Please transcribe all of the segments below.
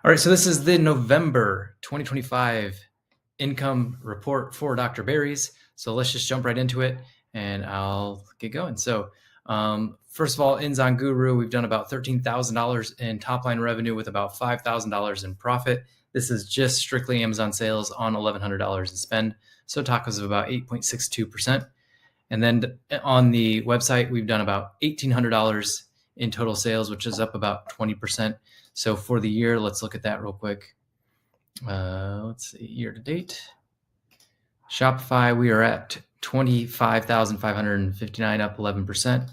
All right, so this is the November 2025 income report for Dr. Berry's. So let's just jump right into it and I'll get going. So first of all, Inzon Guru, we've done about $13,000 in top line revenue with about $5,000 in profit. This is just strictly Amazon sales on $1,100 in spend. So tacos of about 8.62%. And then on the website, we've done about $1,800 in total sales, which is up about 20%. So for the year, let's look at that real quick. Let's see, year to date. Shopify, we are at 25,559, up 11%.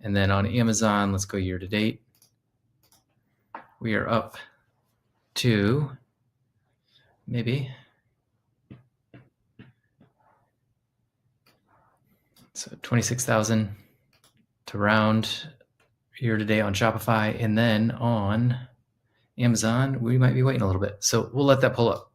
And then on Amazon, let's go year to date. We are up to maybe. So 26,000 to round year to date on Shopify. And then on Amazon, we might be waiting a little bit. So we'll let that pull up.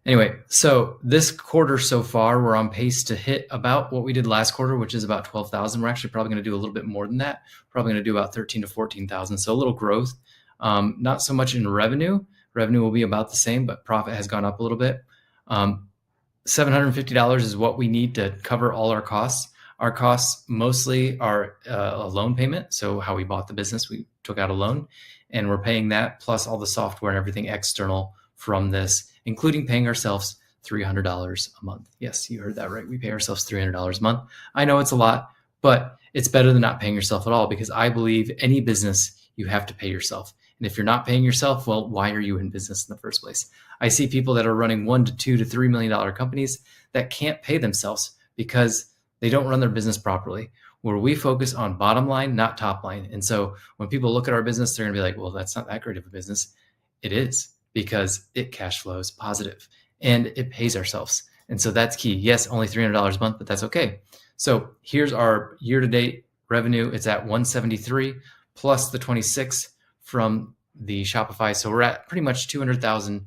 Anyway, so this quarter so far, we're on pace to hit about what we did last quarter, which is about 12,000. We're actually probably going to do a little bit more than that. Probably going to do about 13 to 14,000. So a little growth. Not so much in revenue. Revenue will be about the same, but profit has gone up a little bit. $750 is what we need to cover all our costs. Our costs mostly are a loan payment. So how we bought the business, we took out a loan and we're paying that plus all the software and everything external from this, including paying ourselves $300 a month. Yes, you heard that right. We pay ourselves $300 a month. I know it's a lot, but it's better than not paying yourself at all because I believe any business, you have to pay yourself. And if you're not paying yourself, well, why are you in business in the first place? I see people that are running $1 to $2 to $3 million companies that can't pay themselves because they don't run their business properly, where we focus on bottom line, not top line. And so when people look at our business, they're going to be like, well, that's not that great of a business. It is because it cash flows positive and it pays ourselves. And so that's key. Yes, only $300 a month, but that's okay. So here's our year-to-date revenue. It's at 173 plus the 26 from the Shopify. So we're at pretty much 200,000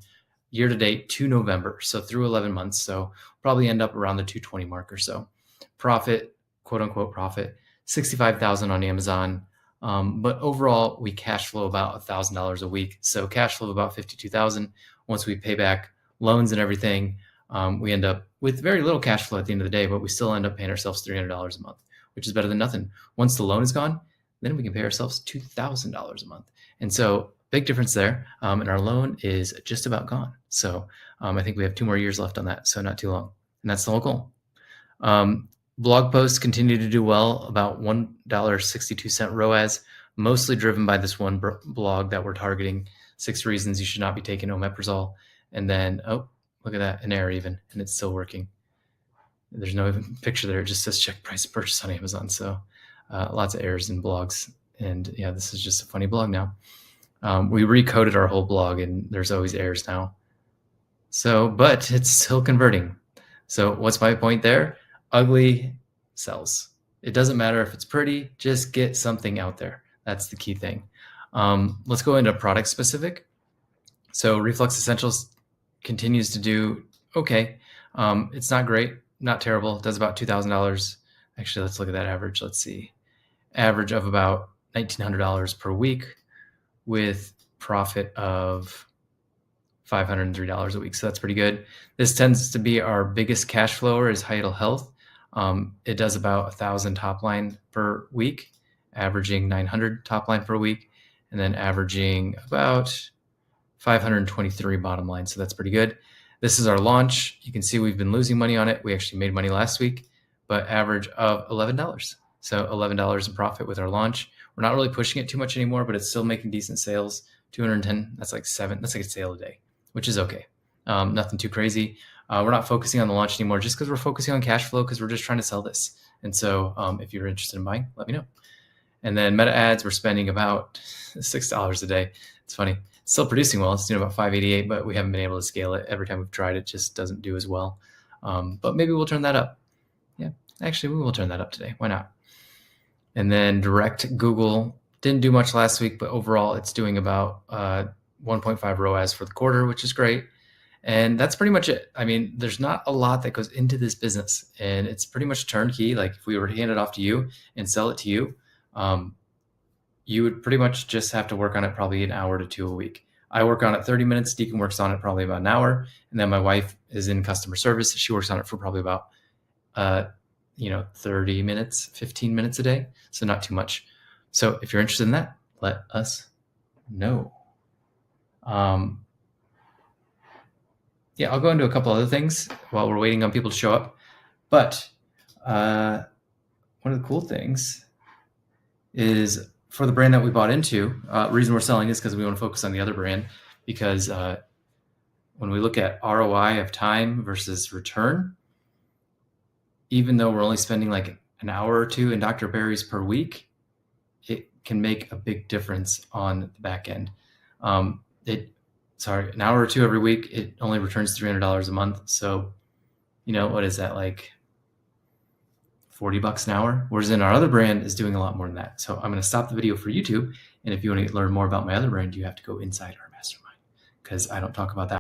year-to-date to November. So through 11 months. So probably end up around the 220 mark or so. Profit, quote unquote profit, 65,000 on Amazon. But overall, we cash flow about $1,000 a week. So cash flow of about 52,000. Once we pay back loans and everything, we end up with very little cash flow at the end of the day, but we still end up paying ourselves $300 a month, which is better than nothing. Once the loan is gone, then we can pay ourselves $2,000 a month. And so big difference there. And our loan is just about gone. So I think we have 2 more years left on that. So not too long. And that's the whole goal. Blog posts continue to do well, about $1.62 ROAS, mostly driven by this one blog that we're targeting, 6 reasons you should not be taking Omeprazole. And then, oh, look at that, an error even, and it's still working. There's no even picture there. It just says check price purchase on Amazon. So lots of errors in blogs. And yeah, this is just a funny blog now. We recoded our whole blog and there's always errors now. So, but it's still converting. So what's my point there? Ugly sells. It doesn't matter if it's pretty, just get something out there. That's the key thing. Let's go into product specific. So Reflux Essentials continues to do okay. It's not great, not terrible. It does about $2,000. Actually, let's look at that average. Let's see. Average of about $1,900 per week with profit of $503 a week. So that's pretty good. This tends to be our biggest cash flower is Vital Health. It does about 1,000 top line per week, averaging 900 top line per week, and then averaging about 523 bottom line. So that's pretty good. This is our launch. You can see we've been losing money on it. We actually made money last week, but average of $11. So $11 in profit with our launch. We're not really pushing it too much anymore, but it's still making decent sales. 210, that's like 7, that's like a sale a day, which is okay. Nothing too crazy. We're not focusing on the launch anymore just because we're focusing on cash flow because we're just trying to sell this. And so if you're interested in buying, let me know. And then meta ads, we're spending about $6 a day. It's funny. It's still producing well. It's doing about 588, but we haven't been able to scale it. Every time we've tried it, just doesn't do as well. But maybe we'll turn that up. Yeah, actually, we will turn that up today. Why not? And then direct Google didn't do much last week, but overall it's doing about 1.5 ROAS for the quarter, which is great. And that's pretty much it. I mean, there's not a lot that goes into this business and it's pretty much turnkey. Like if we were to hand it off to you and sell it to you, you would pretty much just have to work on it probably an hour to 2 a week. I work on it 30 minutes. Deacon works on it probably about an hour. And then my wife is in customer service. She works on it for probably about, 30 minutes, 15 minutes a day. So not too much. So if you're interested in that, let us know. Yeah, I'll go into a couple other things while we're waiting on people to show up. But one of the cool things is for the brand that we bought into, reason we're selling is because we want to focus on the other brand, because when we look at ROI of time versus return, even though we're only spending like an hour or two in Dr. Barry's per week, it can make a big difference on the back end. An hour or two every week, it only returns $300 a month. So, what is that, like $40 an hour? Whereas in our other brand is doing a lot more than that. So I'm going to stop the video for YouTube. And if you want to learn more about my other brand, you have to go inside our mastermind, because I don't talk about that.